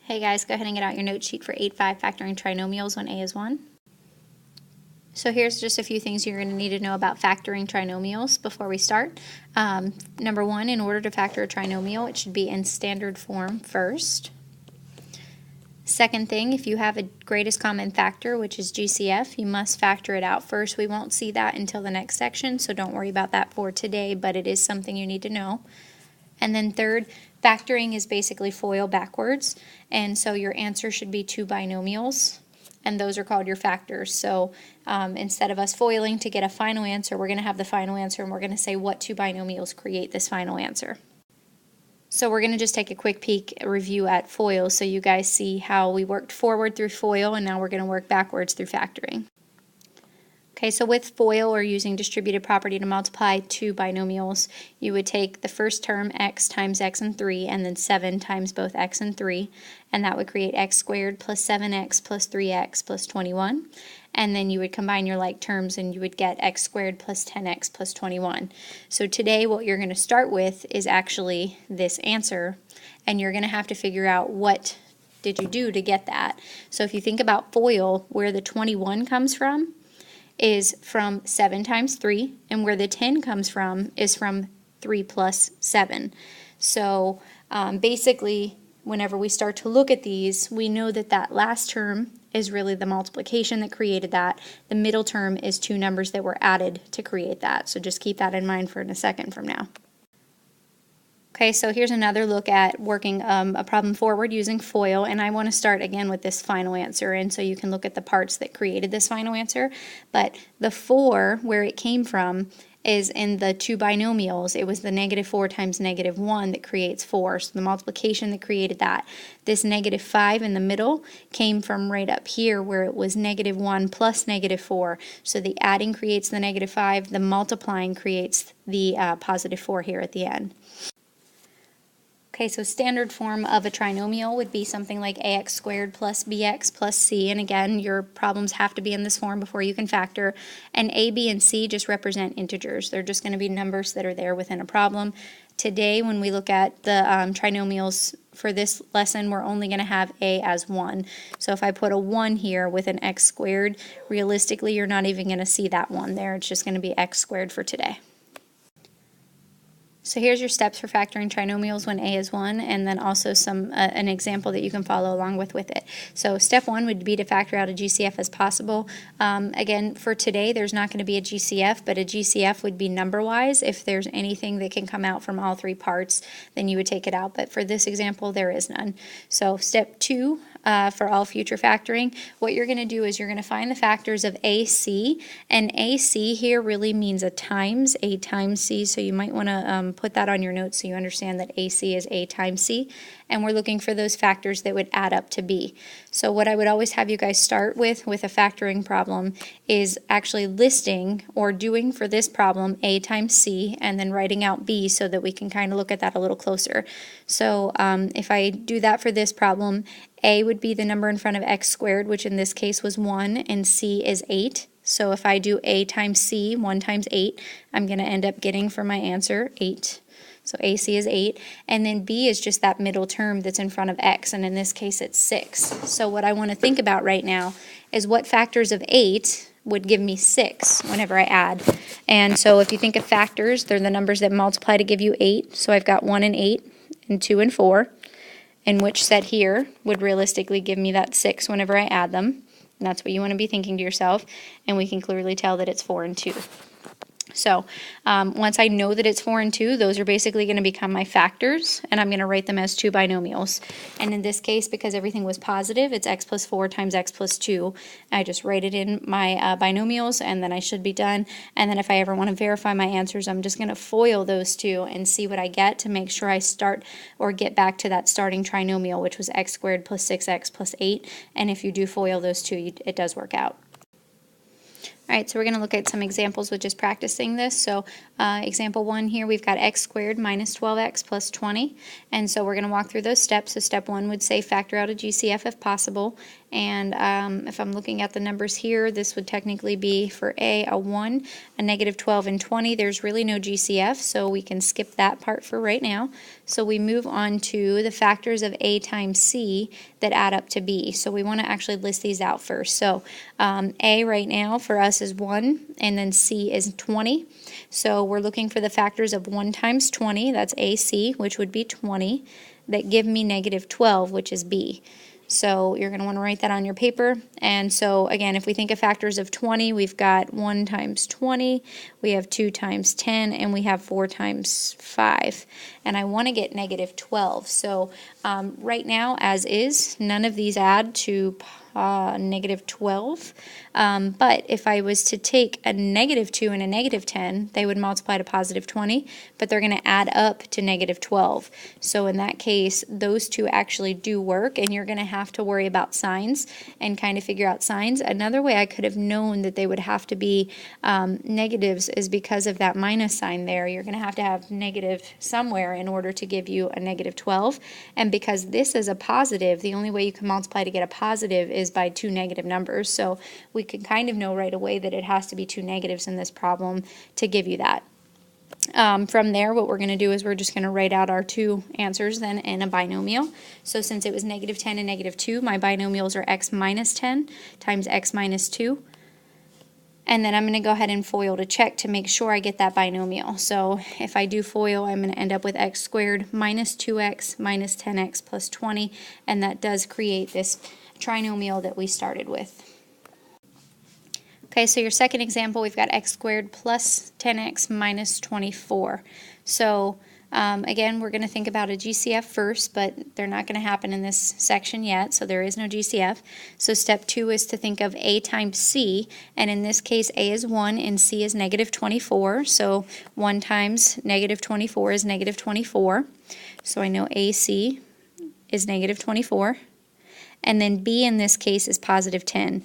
Hey guys, go ahead and get out your note sheet for 8-5 factoring trinomials when A is 1. So here's just a few things you're going to need to know about factoring trinomials before we start. Number one, in order to factor a trinomial, it should be in standard form first. Second thing, if you have a greatest common factor, which is GCF, you must factor it out first. We won't see that until the next section, so don't worry about that for today, but it is something you need to know. And then third, factoring is basically FOIL backwards, and so your answer should be two binomials, and those are called your factors. So instead of us foiling to get a final answer, we're going to have the final answer, and we're going to say what two binomials create this final answer. So we're going to just take a quick peek review at FOIL so you guys see how we worked forward through FOIL, and now we're going to work backwards through factoring. Okay, so with FOIL, or using distributed property to multiply two binomials, you would take the first term, x times x and 3, and then 7 times both x and 3, and that would create x squared plus 7x plus 3x plus 21. And then you would combine your like terms and you would get x squared plus 10x plus 21. So today what you're going to start with is actually this answer, and you're going to have to figure out what did you do to get that. So if you think about FOIL, where the 21 comes from is from 7 times 3, and where the 10 comes from is from 3 plus 7. So basically, whenever we start to look at these, we know that that last term is really the multiplication that created that. The middle term is two numbers that were added to create that. So just keep that in mind for in a second from now. Okay, so here's another look at working a problem forward using FOIL, and I want to start again with this final answer, and so you can look at the parts that created this final answer. But the 4, where it came from, is in the two binomials. It was the -4 times -1 that creates 4, so the multiplication that created that. This -5 in the middle came from right up here where it was -1 plus -4, so the adding creates the -5, the multiplying creates the +4 here at the end. Okay, so standard form of a trinomial would be something like ax squared plus bx plus c, and again, your problems have to be in this form before you can factor. And a, b, and c just represent integers. They're just going to be numbers that are there within a problem. Today, when we look at the trinomials for this lesson, we're only going to have a as 1. So if I put a 1 here with an x squared, realistically, you're not even going to see that 1 there. It's just going to be x squared for today. So here's your steps for factoring trinomials when a is 1, and then also an example that you can follow along with it. So step 1 would be to factor out a GCF as possible. Again, for today, there's not going to be a GCF, but a GCF would be number-wise. If there's anything that can come out from all three parts, then you would take it out. But for this example, there is none. So step 2, for all future factoring, what you're going to do is you're going to find the factors of AC, and AC here really means a times C, so you might want to put that on your notes so you understand that AC is A times C, and we're looking for those factors that would add up to B. So what I would always have you guys start with a factoring problem is actually listing or doing for this problem A times C and then writing out B so that we can kind of look at that a little closer. So if I do that for this problem, A would be the number in front of x squared, which in this case was 1, and C is 8. So if I do A times C, 1 times 8, I'm going to end up getting for my answer 8. So AC is 8, and then B is just that middle term that's in front of x, and in this case it's 6. So what I want to think about right now is what factors of 8 would give me 6 whenever I add. And so if you think of factors, they're the numbers that multiply to give you 8. So I've got 1 and 8, and 2 and 4, and which set here would realistically give me that 6 whenever I add them. And that's what you want to be thinking to yourself, and we can clearly tell that it's 4 and 2. So once I know that it's 4 and 2, those are basically going to become my factors, and I'm going to write them as two binomials. And in this case, because everything was positive, it's x plus 4 times x plus 2. I just write it in my binomials, and then I should be done. And then if I ever want to verify my answers, I'm just going to FOIL those two and see what I get to make sure I start or get back to that starting trinomial, which was x squared plus 6x plus 8. And if you do FOIL those two, it does work out. All right, so we're going to look at some examples with just practicing this. So example 1 here, we've got x squared minus 12x plus 20. And so we're going to walk through those steps. So step 1 would say factor out a GCF if possible. And if I'm looking at the numbers here, this would technically be for A, a 1, a negative 12, and 20. There's really no GCF, so we can skip that part for right now. So we move on to the factors of A times C that add up to B. So we want to actually list these out first. So A right now for us is 1, and then C is 20. So we're looking for the factors of 1 times 20, that's AC, which would be 20, that give me negative 12, which is B. So you're going to want to write that on your paper. And so again, if we think of factors of 20, we've got 1 times 20, we have 2 times 10, and we have 4 times 5. And I want to get negative 12. So right now, as is, none of these add to negative 12. But if I was to take a negative 2 and a negative 10, they would multiply to positive 20, but they're going to add up to negative 12. So in that case, those two actually do work, and you're going to have to worry about signs and kind of figure out signs. Another way I could have known that they would have to be negatives is because of that minus sign there. You're going to have negative somewhere in order to give you a negative 12. And because this is a positive, the only way you can multiply to get a positive is by 2 negative numbers. So we can kind of know right away that it has to be 2 negatives in this problem to give you that. From there, what we're going to do is we're just going to write out our 2 answers then in a binomial. So since it was negative 10 and negative 2, my binomials are x minus 10 times x minus 2. And then I'm going to go ahead and FOIL to check to make sure I get that binomial. So if I do FOIL, I'm going to end up with x squared minus 2x minus 10x plus 20, and that does create this trinomial that we started with. Okay, so your second example, we've got x squared plus 10x minus 24. So again, we're going to think about a GCF first, but they're not going to happen in this section yet, so there is no GCF. So step 2 is to think of A times C, and in this case, A is 1 and C is negative 24. So 1 times negative 24 is negative 24. So I know AC is negative 24. And then B in this case is positive 10.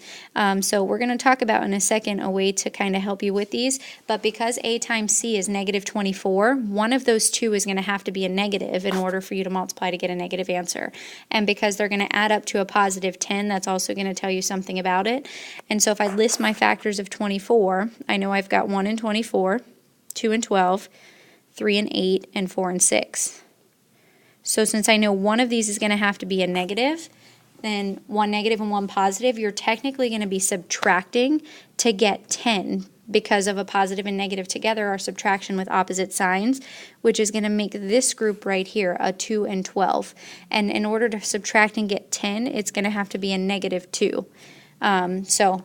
So we're going to talk about in a second a way to kind of help you with these, but because A times C is negative 24, one of those two is going to have to be a negative in order for you to multiply to get a negative answer. And because they're going to add up to a positive 10, that's also going to tell you something about it. And so if I list my factors of 24, I know I've got 1 and 24, 2 and 12, 3 and 8, and 4 and 6. So since I know one of these is going to have to be a negative, then 1 negative and 1 positive, you're technically going to be subtracting to get 10 because of a positive and negative together are subtraction with opposite signs, which is going to make this group right here a 2 and 12. And in order to subtract and get 10, it's going to have to be a negative 2. So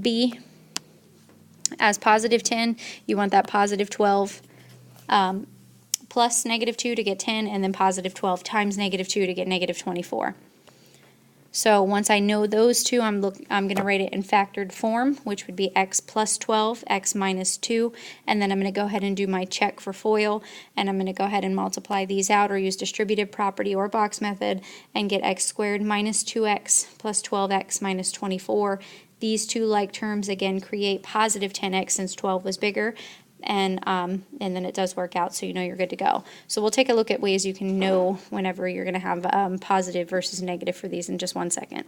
B as positive 10, you want that positive 12 plus negative 2 to get 10, and then positive 12 times negative 2 to get negative 24. So once I know those two, I'm going to write it in factored form, which would be x plus 12, x minus 2, and then I'm going to go ahead and do my check for FOIL, and I'm going to go ahead and multiply these out or use distributive property or box method and get x squared minus 2x plus 12x minus 24. These two like terms again create positive 10x since 12 was bigger. And then it does work out, so you know you're good to go. So we'll take a look at ways you can know whenever you're going to have positive versus negative for these in just 1 second.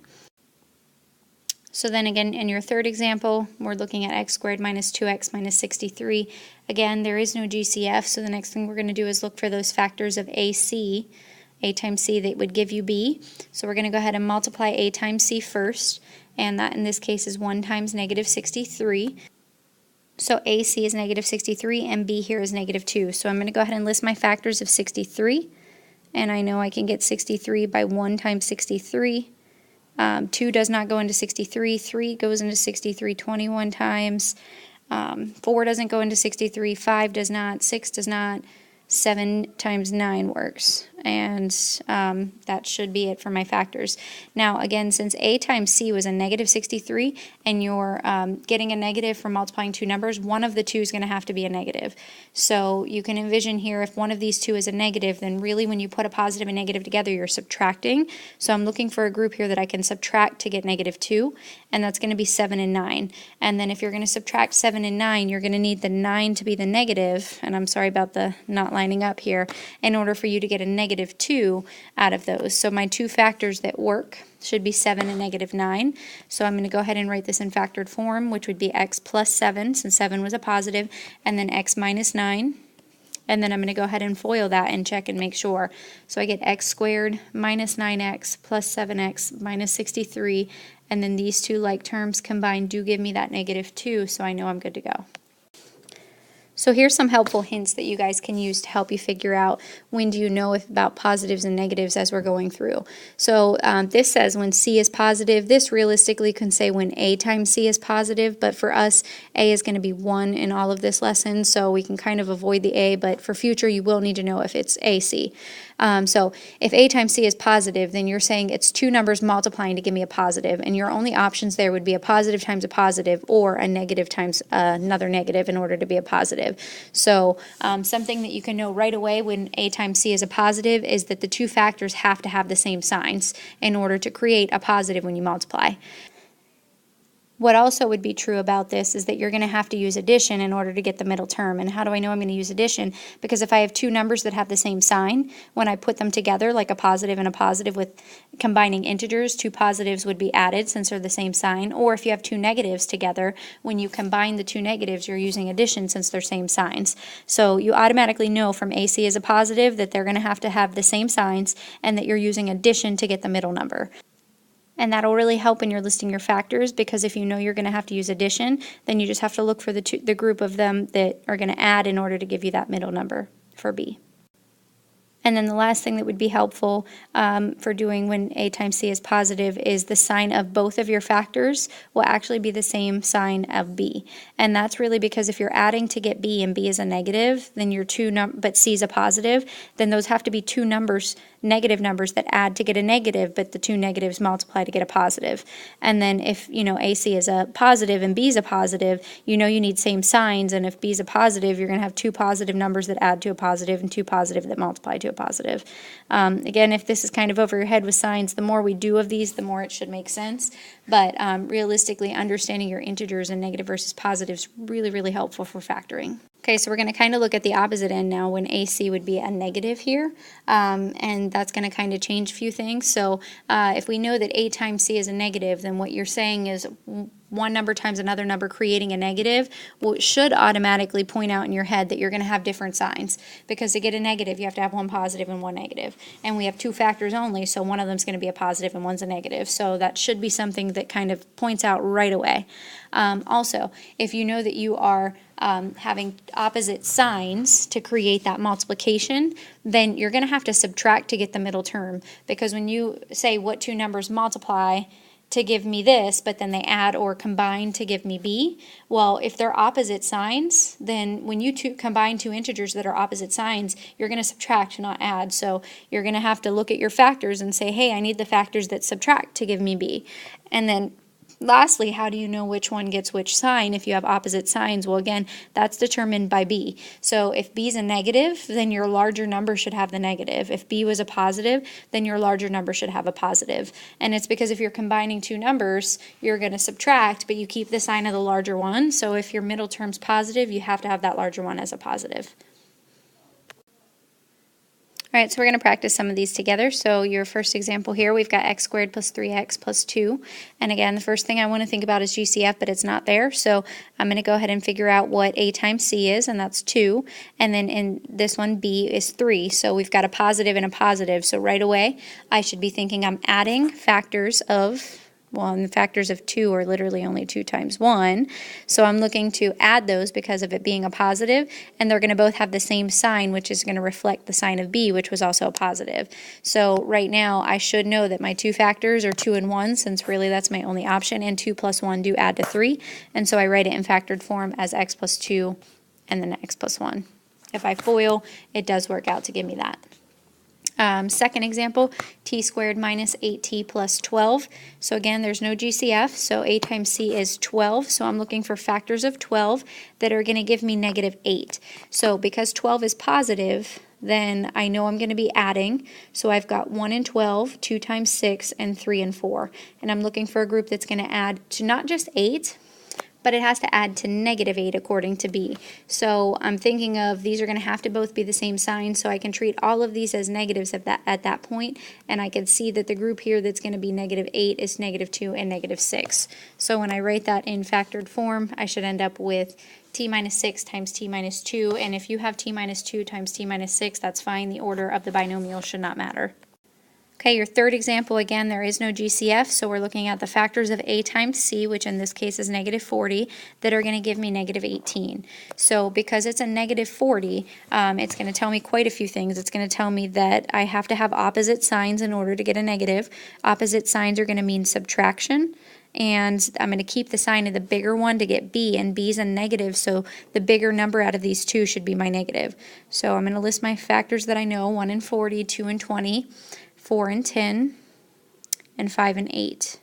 So then again, in your third example, we're looking at x squared minus 2x minus 63. Again, there is no GCF, so the next thing we're going to do is look for those factors of AC, A times C, that would give you B. So we're going to go ahead and multiply A times C first, and that in this case is 1 times negative 63. So AC is negative 63, and B here is negative 2. So I'm going to go ahead and list my factors of 63, and I know I can get 63 by 1 times 63. 2 does not go into 63. 3 goes into 63 21 times. 4 doesn't go into 63. 5 does not. 6 does not. 7 times 9 works. and that should be it for my factors. Now again, since a times c was a negative 63 and you're getting a negative from multiplying two numbers, one of the two is going to have to be a negative. So you can envision here, if one of these two is a negative, then really when you put a positive and negative together, you're subtracting. So I'm looking for a group here that I can subtract to get negative 2, and that's going to be 7 and 9. And then if you're going to subtract 7 and 9, you're going to need the 9 to be the negative, and I'm sorry about the not lining up here, in order for you to get a negative 2 out of those. So my two factors that work should be 7 and negative 9. So I'm going to go ahead and write this in factored form, which would be x plus 7, since 7 was a positive, and then x minus 9. And then I'm going to go ahead and FOIL that and check and make sure. So I get x squared minus 9x plus 7x minus 63, and then these two like terms combined do give me that negative 2, so I know I'm good to go. So here's some helpful hints that you guys can use to help you figure out when do you know about positives and negatives as we're going through. So this says when C is positive. This realistically can say when A times C is positive, but for us, A is going to be 1 in all of this lesson, so we can kind of avoid the A, but for future you will need to know if it's AC. So if A times C is positive, then you're saying it's two numbers multiplying to give me a positive, and your only options there would be a positive times a positive or a negative times another negative in order to be a positive. So something that you can know right away when A times C is a positive is that the two factors have to have the same signs in order to create a positive when you multiply. What also would be true about this is that you're going to have to use addition in order to get the middle term. And how do I know I'm going to use addition? Because if I have two numbers that have the same sign, when I put them together, like a positive and a positive with combining integers, two positives would be added since they're the same sign. Or if you have two negatives together, when you combine the two negatives, you're using addition since they're same signs. So you automatically know from AC as a positive that they're going to have the same signs and that you're using addition to get the middle number. And that'll really help when you're listing your factors, because if you know you're going to have to use addition, then you just have to look for the group of them that are going to add in order to give you that middle number for B. And then the last thing that would be helpful for doing when A times C is positive is the sign of both of your factors will actually be the same sign of B. And that's really because if you're adding to get B and B is a negative, then your but C is a positive, then those have to be two numbers, negative numbers that add to get a negative, but the two negatives multiply to get a positive. And then if AC is a positive and B is a positive, you need same signs, and if B is a positive, you're going to have two positive numbers that add to a positive and two positive that multiply to a positive. Again, if this is kind of over your head with signs, the more we do of these, the more it should make sense. But realistically, understanding your integers and negative versus positive is really, really helpful for factoring. Okay, so we're going to kind of look at the opposite end now when AC would be a negative here, and that's going to kind of change a few things. So if we know that A times C is a negative, then what you're saying is one number times another number creating a negative, well, it should automatically point out in your head that you're going to have different signs, because to get a negative you have to have one positive and one negative, and we have two factors only, so one of them is going to be a positive and one's a negative, so that should be something that kind of points out right away. Also, if you know that you are having opposite signs to create that multiplication, then you're going to have to subtract to get the middle term, because when you say what two numbers multiply to give me this, but then they add or combine to give me B, well, if they're opposite signs, then when you combine two integers that are opposite signs, you're going to subtract, not add. So you're going to have to look at your factors and say, hey, I need the factors that subtract to give me B. And then lastly, how do you know which one gets which sign if you have opposite signs? Well, again, that's determined by B. So if B is a negative, then your larger number should have the negative. If B was a positive, then your larger number should have a positive. And it's because if you're combining two numbers, you're going to subtract, but you keep the sign of the larger one. So if your middle term's positive, you have to have that larger one as a positive. All right, so we're going to practice some of these together. So your first example here, we've got x squared plus 3x plus 2. And again, the first thing I want to think about is GCF, but it's not there. So I'm going to go ahead and figure out what A times C is, and that's 2. And then in this one, B is 3. So we've got a positive and a positive. So right away, I should be thinking I'm adding factors of, well, and the factors of 2 are literally only 2 times 1. So I'm looking to add those because of it being a positive, and they're going to both have the same sign, which is going to reflect the sign of B, which was also a positive. So right now, I should know that my two factors are 2 and 1, since really that's my only option, and 2 plus 1 do add to 3. And so I write it in factored form as x plus 2 and then x plus 1. If I FOIL, it does work out to give me that. Second example, t squared minus 8t plus 12. So again, there's no GCF, so a times c is 12. So I'm looking for factors of 12 that are going to give me negative 8. So because 12 is positive, then I know I'm going to be adding. So I've got 1 and 12, 2 times 6, and 3 and 4. And I'm looking for a group that's going to add to not just 8, but it has to add to negative 8 according to B. So I'm thinking of these are going to have to both be the same sign, so I can treat all of these as negatives at that point, and I can see that the group here that's going to be negative 8 is negative 2 and negative 6. So when I write that in factored form, I should end up with t minus 6 times t minus 2, and if you have t minus 2 times t minus 6, that's fine. The order of the binomial should not matter. Okay, your third example, again, there is no GCF, so we're looking at the factors of a times c, which in this case is negative 40, that are going to give me negative 18. So because it's a negative 40, it's going to tell me quite a few things. It's going to tell me that I have to have opposite signs in order to get a negative. Opposite signs are going to mean subtraction, and I'm going to keep the sign of the bigger one to get b, and b is a negative, so the bigger number out of these two should be my negative. So I'm going to list my factors that I know, 1 and 40, 2 and 20, 4 and 10, and 5 and 8.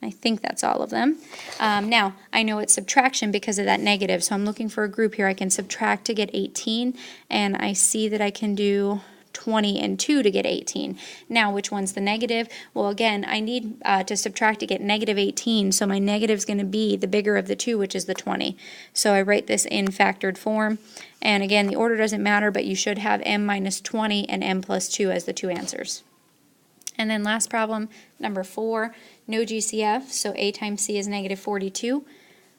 I think that's all of them. Now, I know it's subtraction because of that negative, so I'm looking for a group here. I can subtract to get 18, and I see that I can do 20 and 2 to get 18. Now, which one's the negative? Well, again, I need to subtract to get negative 18, so my negative is going to be the bigger of the two, which is the 20. So I write this in factored form, and again, the order doesn't matter, but you should have m minus 20 and m plus 2 as the two answers. And then last problem, number 4, no GCF, so a times c is negative 42,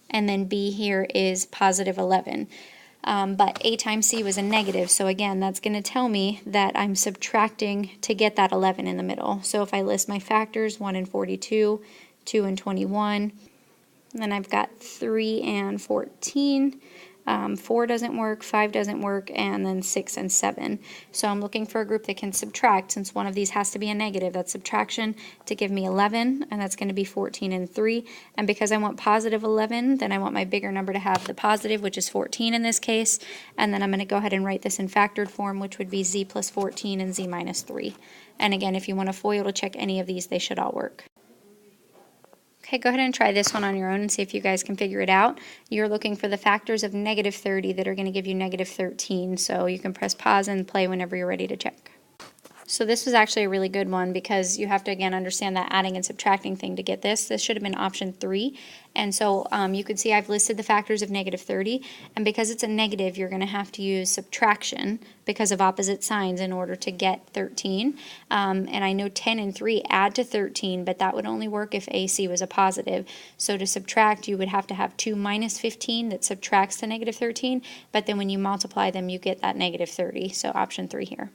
and then b here is positive 11. But a times c was a negative, so again, that's going to tell me that I'm subtracting to get that 11 in the middle. So if I list my factors, 1 and 42, 2 and 21, and then I've got 3 and 14, 4 doesn't work, 5 doesn't work, and then 6 and 7. So I'm looking for a group that can subtract, since one of these has to be a negative. That's subtraction to give me 11, and that's going to be 14 and 3. And because I want positive 11, then I want my bigger number to have the positive, which is 14 in this case. And then I'm going to go ahead and write this in factored form, which would be z plus 14 and z minus 3. And again, if you want a FOIL to check any of these, they should all work. Okay, go ahead and try this one on your own and see if you guys can figure it out. You're looking for the factors of negative 30 that are going to give you negative 13, so you can press pause and play whenever you're ready to check. So this was actually a really good one because you have to, again, understand that adding and subtracting thing to get this. This should have been option 3. And so you can see I've listed the factors of negative 30. And because it's a negative, you're going to have to use subtraction because of opposite signs in order to get 13. And I know 10 and 3 add to 13, but that would only work if AC was a positive. So to subtract, you would have to have 2 minus 15 that subtracts to negative 13. But then when you multiply them, you get that negative 30. So option 3 here.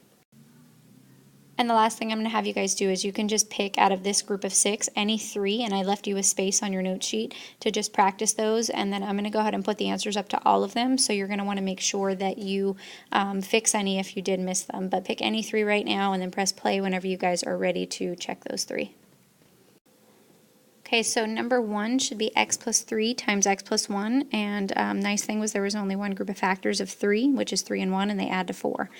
And the last thing I'm going to have you guys do is you can just pick out of this group of 6 any 3, and I left you a space on your note sheet to just practice those, and then I'm going to go ahead and put the answers up to all of them, so you're going to want to make sure that you fix any if you did miss them. But pick any 3 right now and then press play whenever you guys are ready to check those 3. Okay, so number 1 should be x plus 3 times x plus 1, and nice thing was there was only one group of factors of 3, which is 3 and 1, and they add to 4.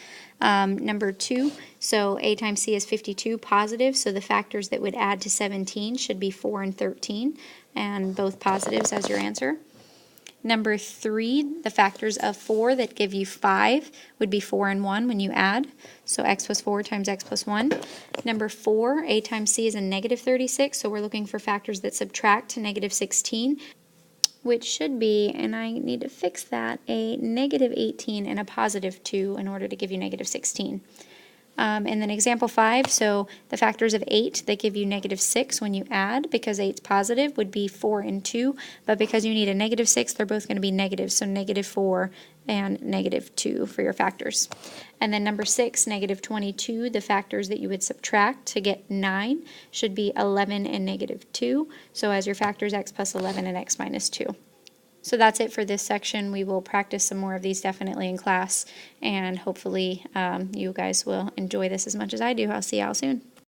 Number 2, so a times c is 52 positive, so the factors that would add to 17 should be 4 and 13, and both positives as your answer. Number 3, the factors of 4 that give you 5 would be 4 and 1 when you add. So x plus 4 times x plus 1. Number 4, a times c is a negative 36, so we're looking for factors that subtract to negative 16, which should be, and I need to fix that, a negative 18 and a positive 2 in order to give you negative 16. And then example 5, so the factors of 8 that give you negative 6 when you add, because 8's positive, would be 4 and 2, but because you need a negative 6, they're both going to be negative, so negative 4 and negative 2 for your factors. And then number 6, negative 22, the factors that you would subtract to get 9 should be 11 and negative 2, so as your factors x plus 11 and x minus 2. So that's it for this section. We will practice some more of these definitely in class, and hopefully you guys will enjoy this as much as I do. I'll see y'all soon.